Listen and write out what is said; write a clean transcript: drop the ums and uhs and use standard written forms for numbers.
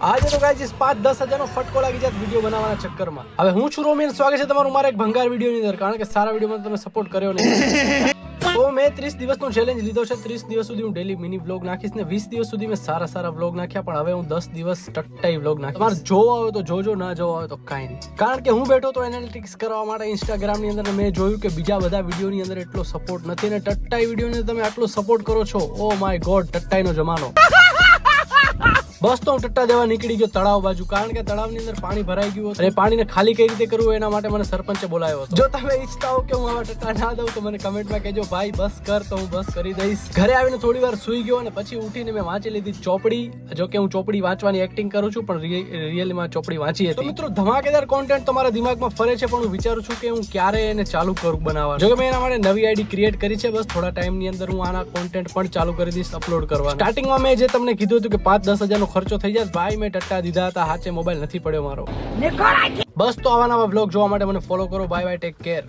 આજે તો ગાઈસ 5-10 હજારનો ફટકો લાગી જાય વિડીયો બનાવવાના ચક્કરમાં. હવે હું છું રોમી અને સ્વાગત છે તમારું મારા એક ભંગાર વિડીયોની અંદર, કારણ કે સારા વિડીયોમાં તમે સપોર્ટ કર્યો નહીં. તો મેં 30 દિવસનો ચેલેન્જ લીધો છે. 30 દિવસ સુધી હું ડેલી મિની વ્લોગ નાખીશ ને 20 દિવસ સુધી મેં સારા વ્લોગ નાખ્યા, પણ હવે હું 10 દિવસ ટટ્ટાઈ વ્લોગ નાખીશ. તમારે જોવા આવે તો જોજો, ના જોવા આવે તો કાંઈ નહીં. કારણ કે હું બેઠો તો એનાલિટિક્સ કરવા માટે ઇન્સ્ટાગ્રામની અંદર મેં જોયું કે બીજા બધા વિડીયોની અંદર એટલો સપોર્ટ નથી અને ટટ્ટાઈ વિડીયોને તમે આટલો સપોર્ટ કરો છો. ઓ માય ગોડ, ટટ્ટાઈનો જમાનો. બસ તો હું ટટ્ટા દેવા નીકળી ગયો તળાવ બાજુ, કારણ કે તળાવની અંદર પાણી ભરાઈ ગયું અને પાણીને ખાલી કઈ રીતે કરવું એના માટે મને સરપંચે બોલાવ્યો હતો. જો તમે ઈચ્છતા હો કે હું આવા ટટ્ટા ના દઉં તો મને કમેન્ટમાં કહેજો ભાઈ બસ કર, તો હું બસ કરી દઈશ. ઘરે આવીને થોડી વાર સૂઈ ગયો અને પછી ઉઠીને મેં વાંચી લીધી ચોપડી. જો કે હું ચોપડી વાંચવાની એક્ટિંગ કરું છું, પણ રિયલીમાં ચોપડી વાંચી હતી. તો મિત્રો ધમાકેદાર કોન્ટેન્ટ તમારા દિમાગમાં ફરે છે, પણ હું વિચારું છું કે હું ક્યારે એને ચાલુ કરું બનાવવાનું. જો કે મેં એના માટે નવી આઈડી ક્રિએટ કરી છે. બસ થોડા ટાઈમની અંદર હું આના કોન્ટેન્ટ પણ ચાલુ કરી દઈશ અપલોડ કરવા. સ્ટાર્ટિંગમાં મેં જે તમને કીધું હતું કે 5-10 હજારનો ખર્ચો થઈ જાય, ભાઈ મેં ટટ્ટા દીધા હતા, હાચે મોબાઈલ નથી પડ્યો મારો. બસ તો આવા નવા બ્લોગ જોવા માટે મને ફોલો કરો. Bye bye, take care.